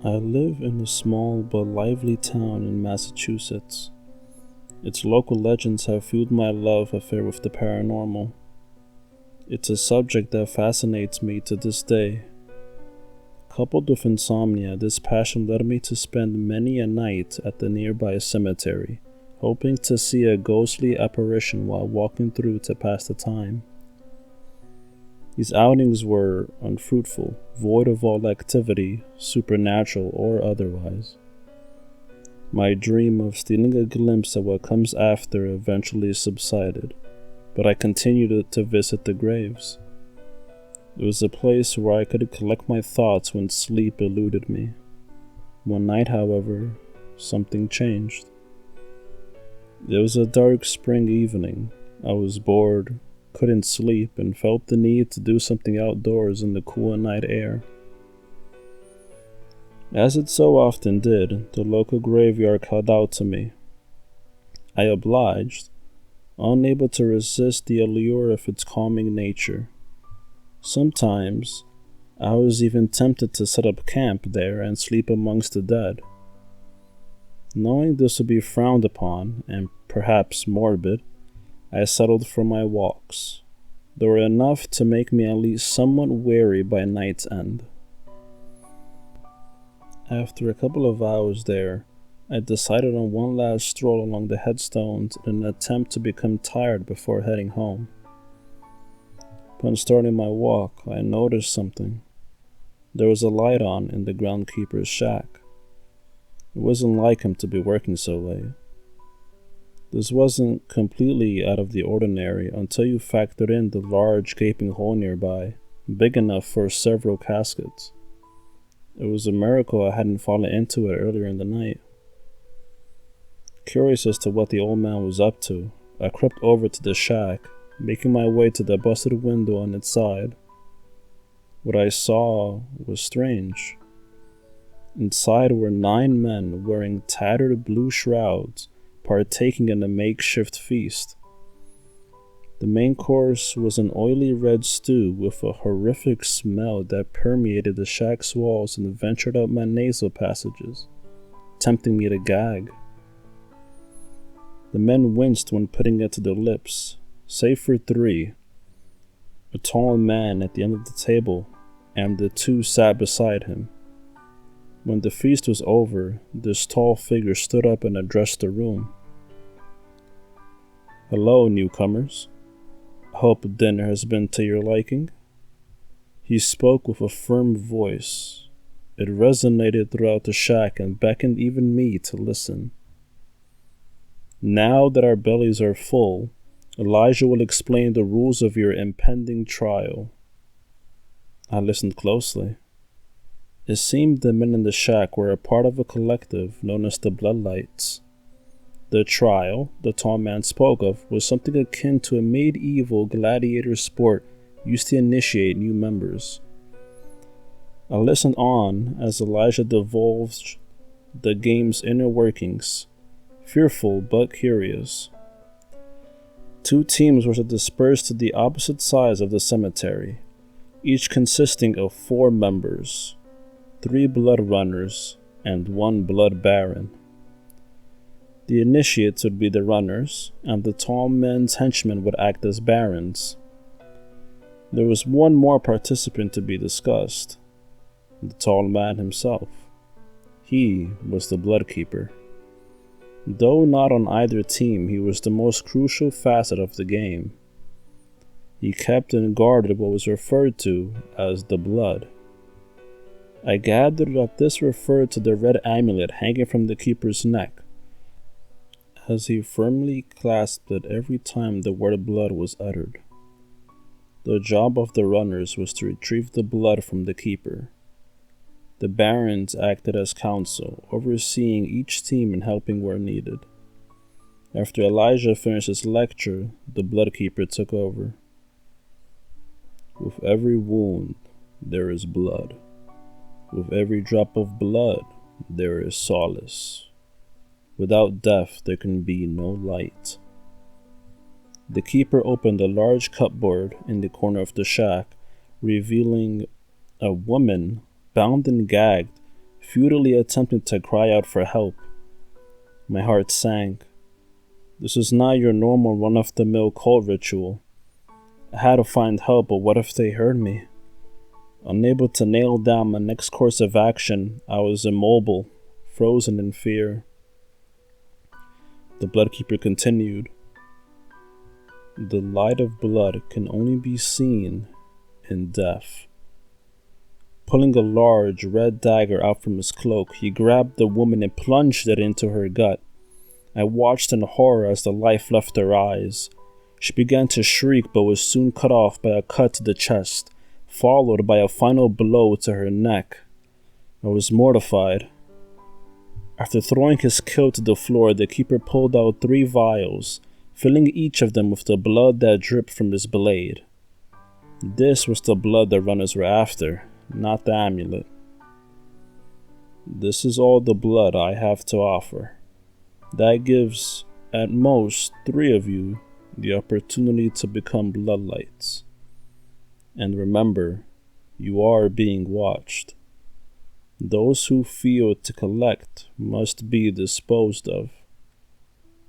I live in a small but lively town in Massachusetts. Its local legends have fueled my love affair with the paranormal. It's a subject that fascinates me to this day. Coupled with insomnia, this passion led me to spend many a night at the nearby cemetery, hoping to see a ghostly apparition while walking through to pass the time. These outings were unfruitful, void of all activity, supernatural or otherwise. My dream of stealing a glimpse at what comes after eventually subsided, but I continued to visit the graves. It was a place where I could collect my thoughts when sleep eluded me. One night, however, something changed. It was a dark spring evening. I was bored, couldn't sleep, and felt the need to do something outdoors in the cool night air. As it so often did, the local graveyard called out to me. I obliged, unable to resist the allure of its calming nature. Sometimes, I was even tempted to set up camp there and sleep amongst the dead. Knowing this would be frowned upon, and perhaps morbid, I settled for my walks. They were enough to make me at least somewhat wary by night's end. After a couple of hours there, I decided on one last stroll along the headstones in an attempt to become tired before heading home. Upon starting my walk, I noticed something. There was a light on in the groundkeeper's shack. It wasn't like him to be working so late. This wasn't completely out of the ordinary until you factored in the large gaping hole nearby, big enough for several caskets. It was a miracle I hadn't fallen into it earlier in the night. Curious as to what the old man was up to, I crept over to the shack, making my way to the busted window on its side. What I saw was strange. Inside were 9 men wearing tattered blue shrouds, partaking in a makeshift feast. The main course was an oily red stew with a horrific smell that permeated the shack's walls and ventured up my nasal passages, tempting me to gag. The men winced when putting it to their lips, save for 3, a tall man at the end of the table, and the 2 sat beside him. When the feast was over, this tall figure stood up and addressed the room. "Hello, newcomers. Hope dinner has been to your liking." He spoke with a firm voice. It resonated throughout the shack and beckoned even me to listen. "Now that our bellies are full, Elijah will explain the rules of your impending trial." I listened closely. It seemed the men in the shack were a part of a collective known as the Bloodlights. The trial the tall man spoke of was something akin to a medieval gladiator sport used to initiate new members. I listened on as Elijah divulged the game's inner workings, fearful but curious. 2 teams were to disperse to the opposite sides of the cemetery, each consisting of 4 members, 3 blood runners, and 1 blood baron. The initiates would be the runners, and the tall men's henchmen would act as barons. There was one more participant to be discussed, the tall man himself. He was the bloodkeeper. Though not on either team, he was the most crucial facet of the game. He kept and guarded what was referred to as the blood. I gathered that this referred to the red amulet hanging from the keeper's neck, as he firmly clasped it every time the word blood was uttered. The job of the runners was to retrieve the blood from the keeper. The barons acted as counsel, overseeing each team and helping where needed. After Elijah finished his lecture, the bloodkeeper took over. "With every wound, there is blood. With every drop of blood, there is solace. Without death, there can be no light." The keeper opened a large cupboard in the corner of the shack, revealing a woman bound and gagged, futilely attempting to cry out for help. My heart sank. This is not your normal run-of-the-mill cult ritual. I had to find help, but what if they heard me? Unable to nail down my next course of action, I was immobile, frozen in fear. The Bloodkeeper continued. The light of blood can only be seen in death. Pulling a large red dagger out from his cloak, he grabbed the woman and plunged it into her gut. I watched in horror as the life left her eyes. She began to shriek but was soon cut off by a cut to the chest, followed by a final blow to her neck. I was mortified. After throwing his kill to the floor, the keeper pulled out 3 vials, filling each of them with the blood that dripped from his blade. This was the blood the runners were after, not the amulet. This is all the blood I have to offer. That gives, at most, 3 of you the opportunity to become bloodlights. And remember, you are being watched. Those who fail to collect must be disposed of.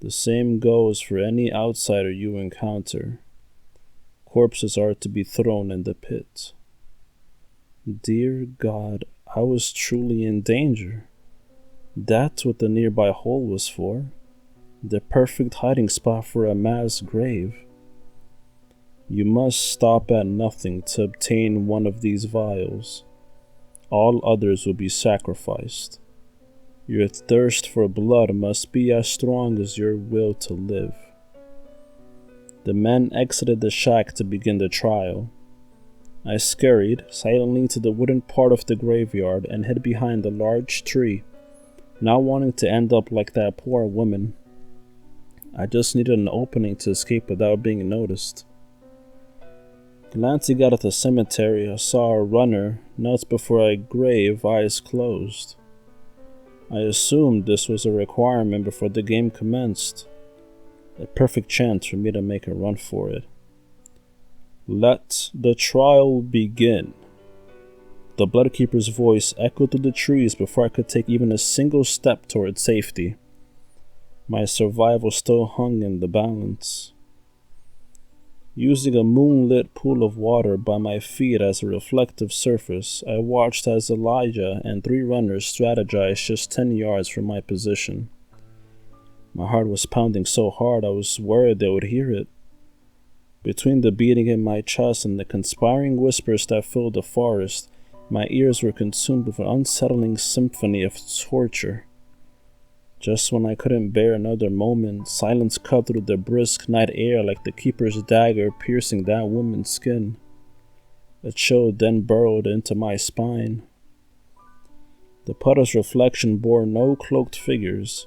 The same goes for any outsider you encounter. Corpses are to be thrown in the pit. Dear God, I was truly in danger. That's what the nearby hole was for. The perfect hiding spot for a mass grave. You must stop at nothing to obtain one of these vials. All others will be sacrificed. Your thirst for blood must be as strong as your will to live. The men exited the shack to begin the trial. I scurried silently to the wooden part of the graveyard and hid behind a large tree, not wanting to end up like that poor woman. I just needed an opening to escape without being noticed. Glancing out at the cemetery, I saw a runner knelt before a grave, eyes closed. I assumed this was a requirement before the game commenced. A perfect chance for me to make a run for it. Let the trial begin. The Bloodkeeper's voice echoed through the trees before I could take even a single step toward safety. My survival still hung in the balance. Using a moonlit pool of water by my feet as a reflective surface, I watched as Elijah and 3 runners strategized just 10 yards from my position. My heart was pounding so hard I was worried they would hear it. Between the beating in my chest and the conspiring whispers that filled the forest, my ears were consumed with an unsettling symphony of torture. Just when I couldn't bear another moment, silence cut through the brisk night air like the keeper's dagger piercing that woman's skin. A chill then burrowed into my spine. The puddle's reflection bore no cloaked figures.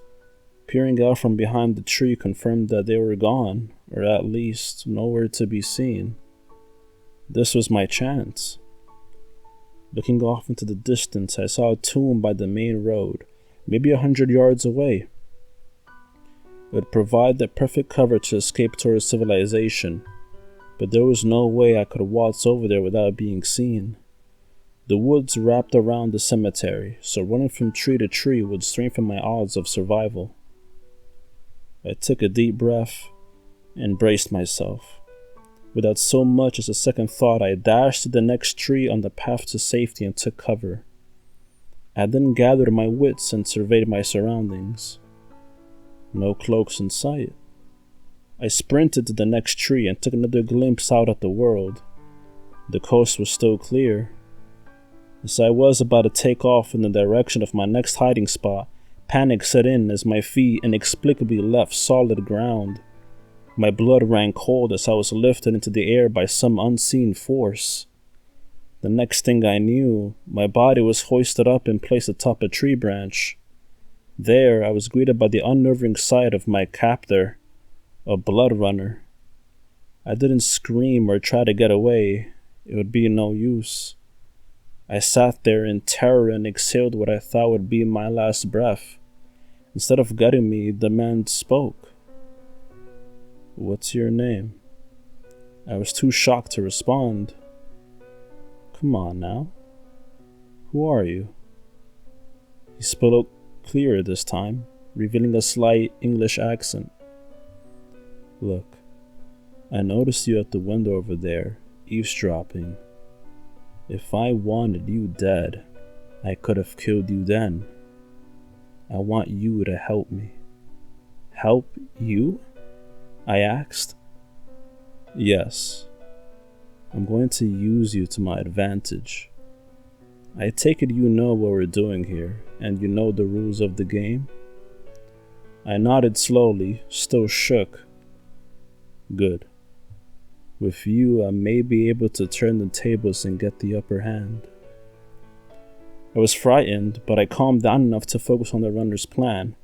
Peering out from behind the tree confirmed that they were gone, or at least nowhere to be seen. This was my chance. Looking off into the distance, I saw a tomb by the main road, maybe 100 yards away. It would provide the perfect cover to escape towards civilization, but there was no way I could waltz over there without being seen. The woods wrapped around the cemetery, so running from tree to tree would strengthen my odds of survival. I took a deep breath and braced myself. Without so much as a second thought, I dashed to the next tree on the path to safety and took cover. I then gathered my wits and surveyed my surroundings. No cloaks in sight. I sprinted to the next tree and took another glimpse out at the world. The coast was still clear. As I was about to take off in the direction of my next hiding spot, panic set in as my feet inexplicably left solid ground. My blood ran cold as I was lifted into the air by some unseen force. The next thing I knew, my body was hoisted up and placed atop a tree branch. There, I was greeted by the unnerving sight of my captor, a blood runner. I didn't scream or try to get away. It would be no use. I sat there in terror and exhaled what I thought would be my last breath. Instead of gutting me, the man spoke. "What's your name?" I was too shocked to respond. "Come on now. Who are you?" He spoke clearer this time, revealing a slight English accent. Look, I noticed you at the window over there, eavesdropping. If I wanted you dead, I could have killed you then. I want you to help me. Help you? I asked. Yes. I'm going to use you to my advantage. I take it you know what we're doing here, and you know the rules of the game? I nodded slowly, still shook. Good. With you, I may be able to turn the tables and get the upper hand. I was frightened, but I calmed down enough to focus on the runner's plan.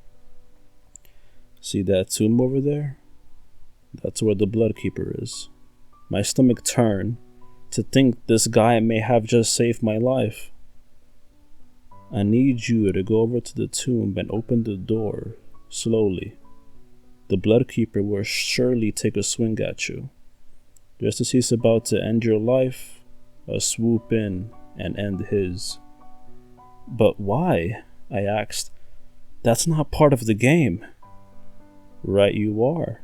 See that tomb over there? That's where the Bloodkeeper is. My stomach turned to think this guy may have just saved my life. I need you to go over to the tomb and open the door, slowly. The Bloodkeeper will surely take a swing at you. Just as he's about to end your life, I'll swoop in and end his. But why? I asked. That's not part of the game. Right you are.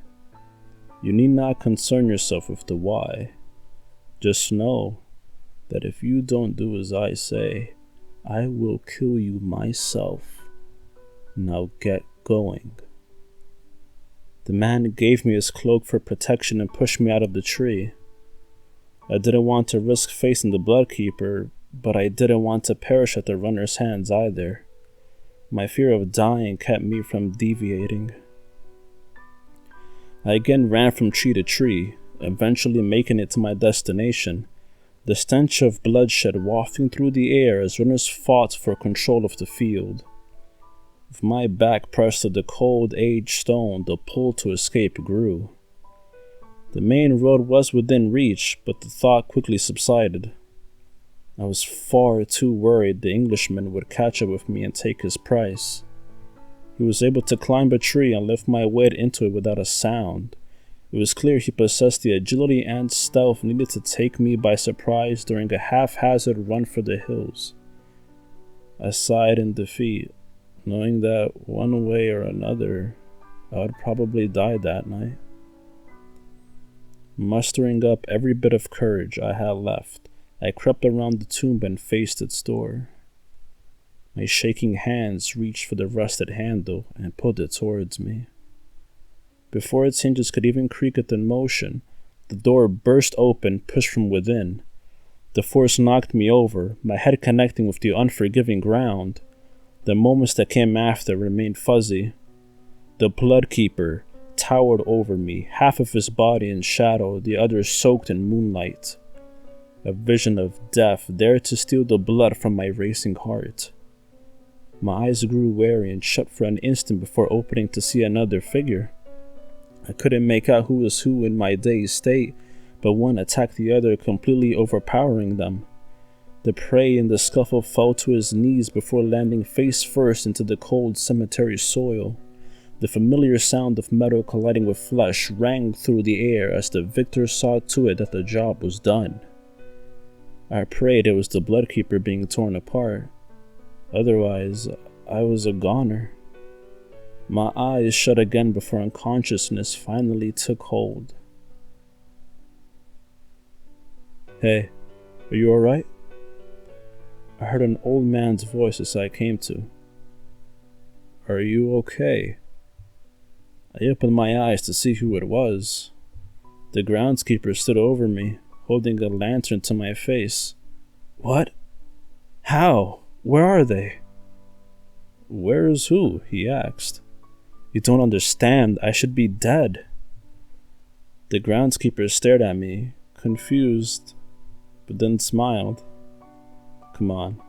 You need not concern yourself with the why. Just know that if you don't do as I say, I will kill you myself. Now get going. The man gave me his cloak for protection and pushed me out of the tree. I didn't want to risk facing the Bloodkeeper, but I didn't want to perish at the runner's hands either. My fear of dying kept me from deviating. I again ran from tree to tree, eventually making it to my destination, the stench of bloodshed wafting through the air as runners fought for control of the field. With my back pressed to the cold, aged stone, the pull to escape grew. The main road was within reach, but the thought quickly subsided. I was far too worried the Englishman would catch up with me and take his price. He was able to climb a tree and lift my weight into it without a sound. It was clear he possessed the agility and stealth needed to take me by surprise during a haphazard run for the hills. I sighed in defeat, knowing that one way or another, I would probably die that night. Mustering up every bit of courage I had left, I crept around the tomb and faced its door. My shaking hands reached for the rusted handle and pulled it towards me. Before its hinges could even creak at the motion, the door burst open, pushed from within. The force knocked me over, my head connecting with the unforgiving ground. The moments that came after remained fuzzy. The Bloodkeeper towered over me, half of his body in shadow, the other soaked in moonlight. A vision of death dared to steal the blood from my racing heart. My eyes grew wary and shut for an instant before opening to see another figure. I couldn't make out who was who in my dazed state, but one attacked the other, completely overpowering them. The prey in the scuffle fell to his knees before landing face first into the cold cemetery soil. The familiar sound of metal colliding with flesh rang through the air as the victor saw to it that the job was done. I prayed it was the Bloodkeeper being torn apart. Otherwise, I was a goner. My eyes shut again before unconsciousness finally took hold. Hey, are you alright? I heard an old man's voice as I came to. Are you okay? I opened my eyes to see who it was. The groundskeeper stood over me, holding a lantern to my face. What? How? Where are they? Where is who? He asked. You don't understand. I should be dead. The groundskeeper stared at me, confused, but then smiled. Come on.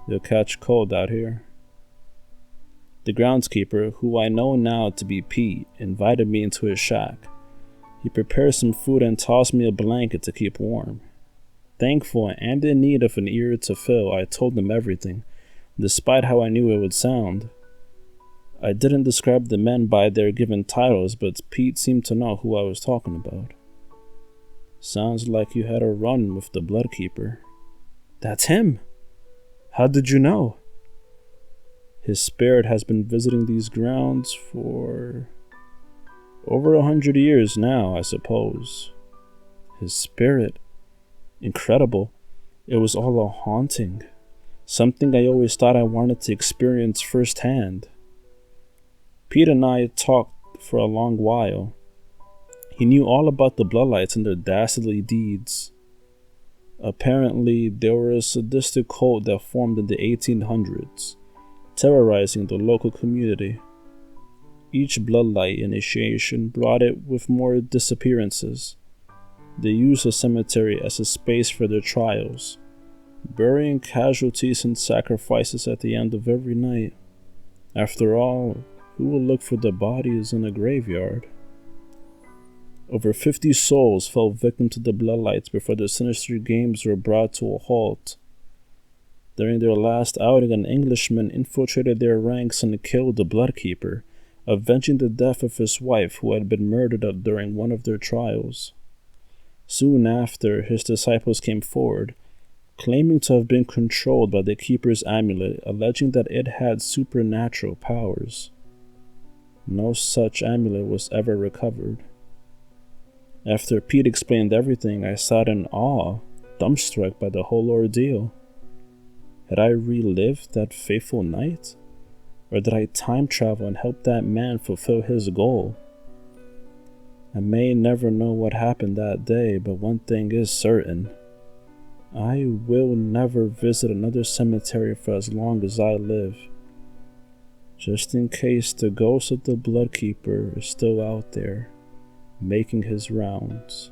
You'll catch cold out here. The groundskeeper, who I know now to be Pete, invited me into his shack. He prepared some food and tossed me a blanket to keep warm. Thankful and in need of an ear to fill, I told him everything, despite how I knew it would sound. I didn't describe the men by their given titles, but Pete seemed to know who I was talking about. Sounds like you had a run with the Bloodkeeper. That's him! How did you know? His spirit has been visiting these grounds for over 100 years now, I suppose. His spirit. Incredible. It was all a haunting. Something I always thought I wanted to experience firsthand. Pete and I talked for a long while. He knew all about the Bloodlights and their dastardly deeds. Apparently, they were a sadistic cult that formed in the 1800s, terrorizing the local community. Each Bloodlight initiation brought it with more disappearances. They used the cemetery as a space for their trials, burying casualties and sacrifices at the end of every night. After all, who will look for the bodies in a graveyard? Over 50 souls fell victim to the Bloodlights before the sinister games were brought to a halt. During their last outing, an Englishman infiltrated their ranks and killed the Bloodkeeper, avenging the death of his wife who had been murdered during one of their trials. Soon after, his disciples came forward, claiming to have been controlled by the Keeper's amulet, alleging that it had supernatural powers. No such amulet was ever recovered. After Pete explained everything, I sat in awe, dumbstruck by the whole ordeal. Had I relived that fateful night? Or did I time travel and help that man fulfill his goal? I may never know what happened that day, but one thing is certain. I will never visit another cemetery for as long as I live. Just in case the ghost of the Bloodkeeper is still out there, making his rounds.